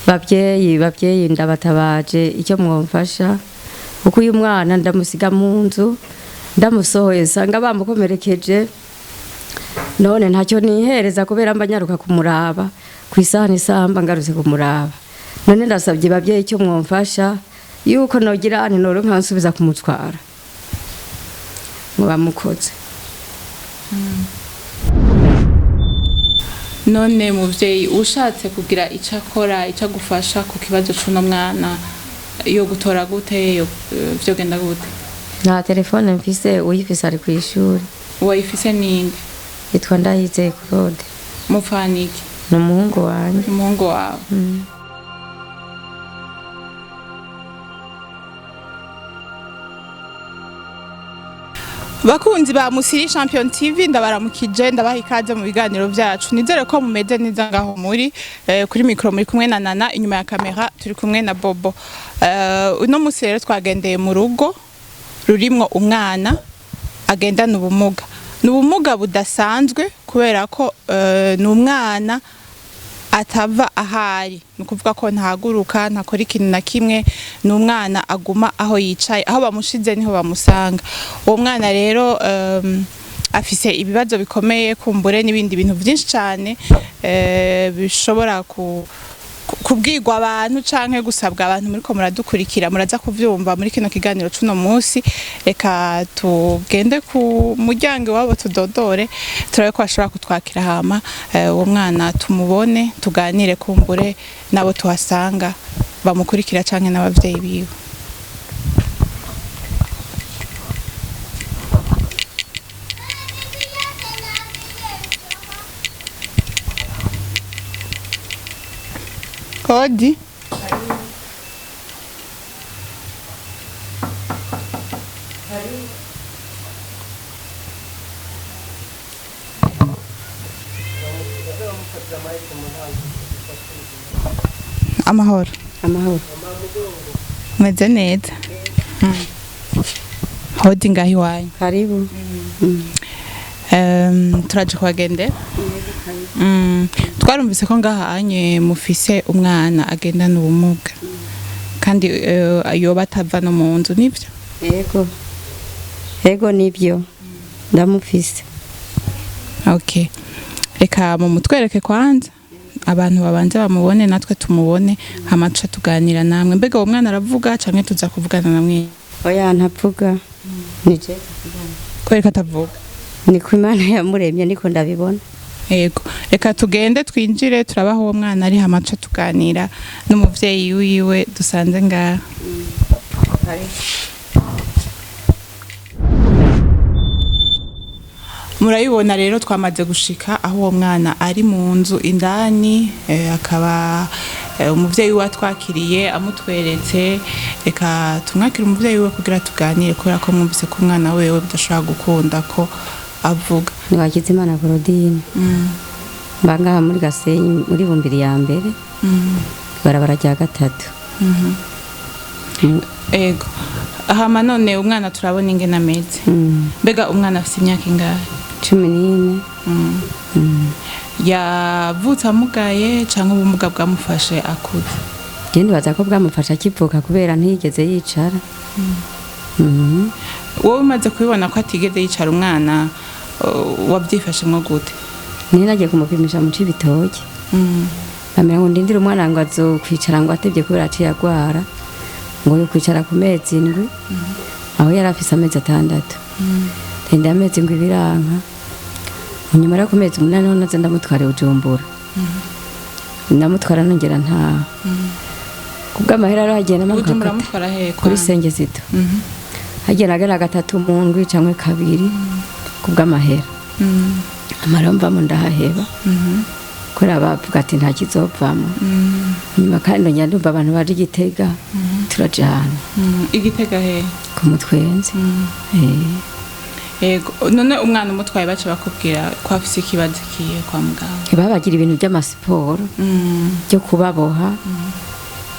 babyeyi ndabatabaje icyo mwomfasha kuko uyu mwana ndamusiga mu nzu ndamusohoye sanga bamukomerekeje none ntacyo nihereza kubera mba nyaruka kumuraba ku isaha n'isamba ngarutse kumuraba none ndasabye babyeyi icyo mwomfasha yuko nogira noro nkansubiza kumutwara mubamukoze. None muvyeyi ushatse kugira icakora icagufasha ku kibazo c'uno mwana yo gutora gute yo vyogenda gute? Nta telefone mfise uyifise ari kw'ishuri. Uwayifise ninde? Yitwa Ndayizeye Claude. Mupfaniki? Ni umuhungu wanje. Umuhungu wawe. Bakunzi ba Musiri Champion TV ndabaramukije ndabaha ikaze mu biganiro byacu nizere ko mumeze neza ngaho muri kuri micro muri kumwe na Nana inyuma ya kamera turi kumwe na Bobo uno musi rero twagendeye mu rugo rurimwo umwana agendana ubumuga n'ubumuga budasanzwe kubera ko n'umwana atava ahari nukuvuga ko ntaguruka ntakora ikintu na kimwe n'umwana aguma aho yicaye aho bamushize niho bamusanga uwo mwana rero afise ibibazo bikomeye kumbure n'ibindi bintu byinshi cyane bishobora kubwirwa abantu canke gusabwa abantu muri ko muradukurikira muraza kuvyumva muri kino kiganiro cuno munsi reka tugende ku muryango wabo tudodore turabe ko ashobora kutwakira hama uwo mwana tumubone tuganire kumbure nabo tuhasanga bamukurikira canke n'abavyeyi biwe. Kodi amahoro meze neza hodi ngahi wanyu karibu turaje kwagende twarumvise ko ngahanye mufise umwana agendana ubumuga kandi yoba atava no mu nzu nivyo? Yego nivyo ndamufise. Okay, reka mu mutwereke kwanza abantu babanze bamubone natwe tumubone hamaca tuganira namwe. Mbega uwo mwana aravuga canke tuza kuvugana namwe? Oya ntavuga. Nije kwereka atavuga ni ku Imana yamuremye niko ndabibona. Yego reka tugende twinjire turabaho uwo mwana ari hamaca tuganira n'umuvyeyi wiwe dusanze ngaha. Murayibona rero twamaze gushika aho uwo mwana ari mu nzu indani akaba umuvyeyi we atwakiriye amutweretse reka tumwakire umuvyeyi we kugira tuganire kubera ko mwumvise ko umwana wewe bidashobora gukunda ko avuga. Niwakize Imana Claudine. Mbanga muri Gasenyi muri bumbiri ya mbere. Barabara rya gatatu. Ego. Ahama none umwana turabona ingene ameze. Mbega umwana afite imyaka ingahe? 14. Yavutse amugaye canke ubumuga bwamufashe akuze? Gende baza ko bwamufasha kivuka kubera ntiyigeze yicara. Wowe umaze kubibona ko atigeze yicara umwana wabyifashemo gute? Ninagiye kumupimisha mu Cibitoke. Bamera ngo ndindire umwana ngo azokwicara ngo atevye kubera aciye agwara ngo yo kwicara ku mezi 7 aho yari afise amezi 6. Ndende amezi 7 biranka nyuma yo ku mezi 8 naho naza ndamutware Bujumbura. Ndamutwara nongera nta kubwa mahera ro hagenda Bujumbura mutwara he kuri Sengezito. Hagenda agera 3 mu ndwi canke 2 kubwa mahera. Amaromba mu ndahaheba. Kora bavuga ati nta kizovamo. Nyuma kandi ndumva abantu bari Gitega turajana. Igitega he? Ku Mutwenzi. Yego none umwana umutwaye bace bakubwira ko afise ikibazo kiye kwa muganga. Babagira ibintu by'amasiporo byo kubaboha.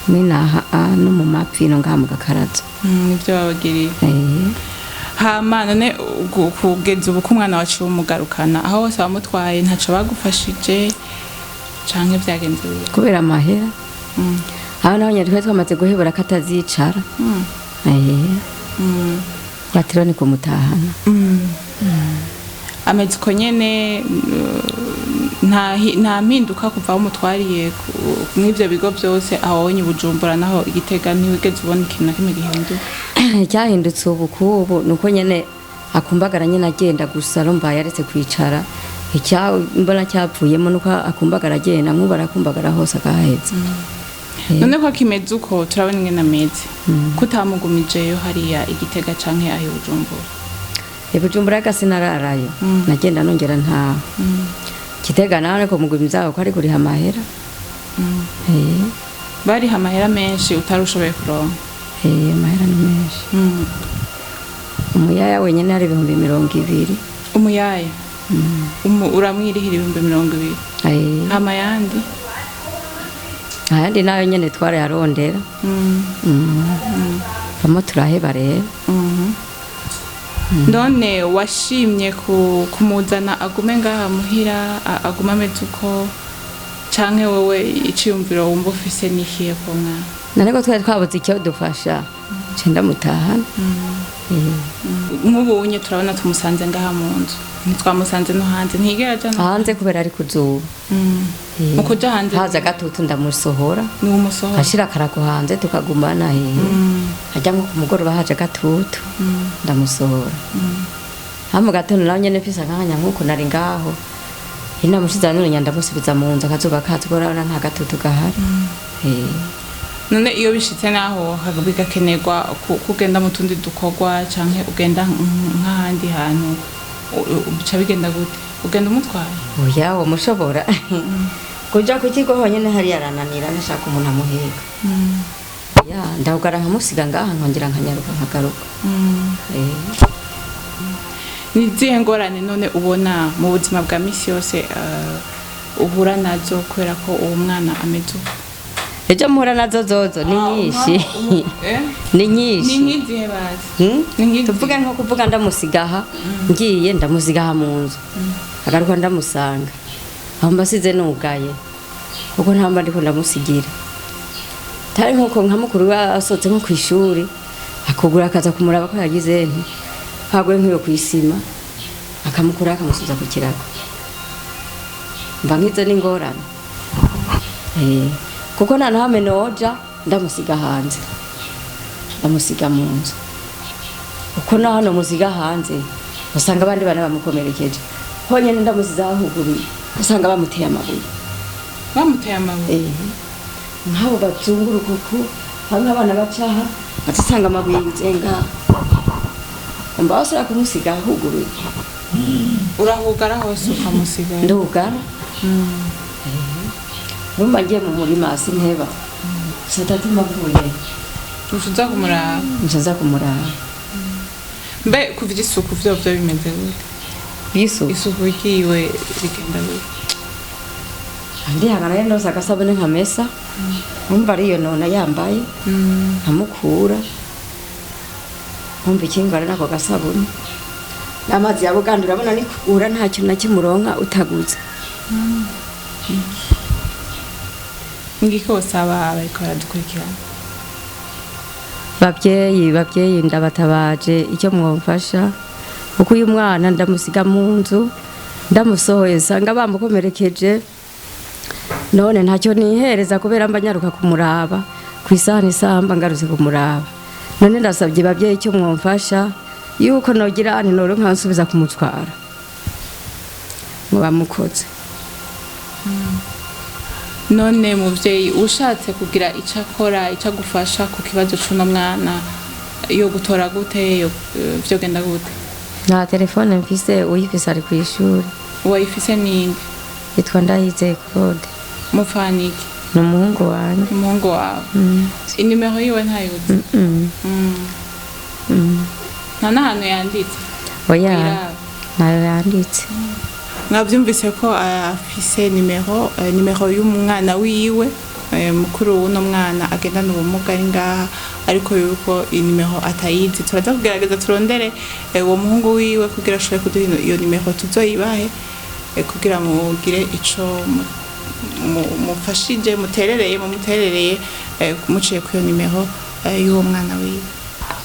Minaha no mu mapfino ngaha mu Gakarazo. Nivyo babagiriye. Hama none kugeza ubu ko umwana wacu umugarukana aho hose bamutwaye ntaco bagufashije canke vyagenze kubera amahera aho naho nyine twari twamaze guhebura katazicara batiro ni kumutahana ameze uko nyene nta mpinduka kuva aho mutwariye mw'ivyo bigo byose ahonye Bujumbura naho Igitega ntiwigeze ubona ikintu na kimwe gihinduka cyahindutse ubu kubu nuko nyene akumbagara nyene agenda gusa rumva yaretse kwicara mbona cyapfuyemo nuko akumbagara agenda nk'ubu arakumbagara hose akahahetse none ko kimeze uko turabona ingene ameze kutamugumijeyo hariya Igitega canke aho Bujumbura Bujumbura gasinararayo nagenda nongera ntaho Gitega nawe ko mugumiza ko ari kuriha amahera bari amahera menshi utarushoboye kuronka amahera ni menshi umuyaya wenyene ari 220 umuyaya uramwirihira 220 amayandi ayandi nayo nyene tware yarondera bamo turaheba rero none washimye kumuzana agume ngaha muhira aguma ameze uko canke wewe iciyumviro wumva ufise nikiye ko mwana nariko twari twabuze icyo dufasha cenda mutahana nk'ubu unye turabona tumusanze ngaha mu nzu ntitwamusanze no hanze ntigera jana hanze kubera ari kuzuba mukuja hanze haza gatutu ndamusohora ni umusohora ashira karago hanze tukagumana hajya nko kumugoroba haje gatutu ndamusohora hamu gatondo nawe nyene pisa nkanya nkuko nari ngaho ina mushiza none ndamusubiza mu nzu akazuba katugora nta gatutu gahari none iyo bishitse naho bigakenerwa kugenda mu tundi dukogwa canke ugenda nk'ahandi hantu bica bigenda gute ugenda umutwaye oya wo mushobora kuja ku kigo honyene hari yarananira nashaka umuntu amuheka ya ndahugara nkamusiga ngaha nkongera nkanyaruka nkagaruka ni zihe ngorane none ubona mu buzima bwa misi yose uhura nazo kubera ko uwo mwana ameze uko ejo muhura nazo zozo ni nyinshi ni nyinshi ni nkizihe bazi tuvuge nko kuvuga ndamusigaha ngiye ndamusigaha mu nzu agaruka ndamusanga aho mbasize nugaye kuko ntamba ndiko ndamusigira tari nkuko nka mukuru asotse nko kwishuri akugura akaza kumuraba ko yagize nti hagwe nk'iyo kwisima akamukura akamusubiza ku kirago mba nkizo n'ingorane kuko nta nahame noja ndamusiga hanze ndamusiga mu nzu uko na hano musiga hanze usanga abandi bana bamukomerekeje honyene ndamusiza ahuguriye usanga bamuteye amabuye nk'abo bazunguruka uku hamwe abana bacaha batusanga amabuye nzenga mba wasura kumusiga ahuguruye urahugara hose ukamusiga ndugara rumba ngiye mu murima sinteba satatu mavuye ucuza kumuraba mbe kuva isuku vyo bimeze gute isuku yiwe bigenda gute andi hagana rero sagasabone nkamesa umva ariyo nona yambaye nkamukura umva ikingara nako gasabune n'amazi yabo kandi urabona ni kugura nta kintu na kimuronka utaguze ngiko saba barikora dukurikirana babyeyi ndabatabaje icyo mwomfasha kuko uyu mwana ndamusiga mu nzu ndamusohoye sanga bamukomerekeje none ntacyo nihereza kubera mba nyaruka kumuraba kwisana isamba ngarutse kumuraba none ndasabye babyeyi icyo mwomfasha yuko nogira ane noro nkansubiza kumutwara ngo bamukoze none muvyeyi ushatse kugira icakora icagufasha ku kibazo cuno mwana yo gutora gute vyo genda gute na telefone mfise uyifise ari kwishuri wayifise ninde yitwa Ndayize Claude mufaniki n'umuhungu wanje umuhungu wawe inimero yiwe ntayuzi nta n'ahantu yanditse oya nayo yanditse mwavyumvise ko afise nimero y'umwana wiwe mukuru w'uno mwana agendana ubumuga ari ngaha ariko yuko inimero atayizi turaza kugerageza turondere uwo muhungu wiwe kugira ashobore kuduha iyo nimero tuzoyibahe kugira mugire ico mufashije muterereye muciye ku iyo nimero y'uwo mwana wiwe.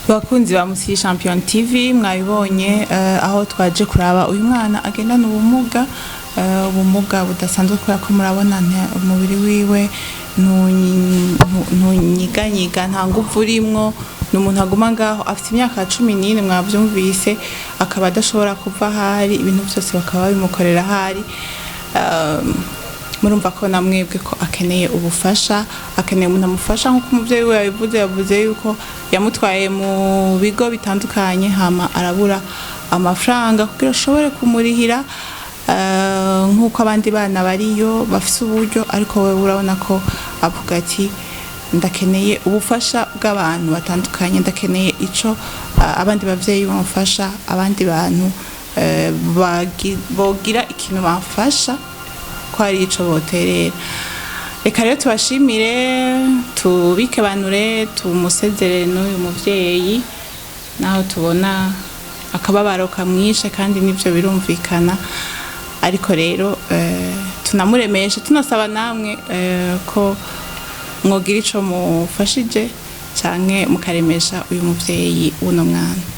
Bakunzi ba Muvyeyi Champion TV mwabibonye aho twaje kuraba uyu mwana agendana ubumuga budasanzwe kubera ko murabona umubiri wiwe ntunyiganyiga nta nguvu urimwo, ni umuntu aguma ngaho afite imyaka 14 mwavyumvise, akaba adashobora kuva ahari, ibintu byose bakaba bimukorera ahari. Murumva ko namwebwe ko akeneye ubufasha, akeneye umuntu amufasha nk'uko umuvyeyi we yavuze yuko yamutwaye mu bigo bitandukanye hama arabura amafaranga kugira ashobore kumurihira nk'uko abandi bana bariyo bafise uburyo, ariko we urabona ko avuga ati ndakeneye ubufasha bw'abantu batandukanye, ndakeneye ico abandi bavyeyi bamufasha, abandi bantu bogira ikintu bamfasha ko ari ico boterera. Reka rero tubashimire, tubikebanure, tumusezerere n'uyu muvyeyi, naho tubona akababaro kamwishe kandi nivyo birumvikana, ariko rero tunamuremeshe, tunasaba namwe ko mwogira ico mufashije canke mukaremesha uyu muvyeyi w'uno mwana.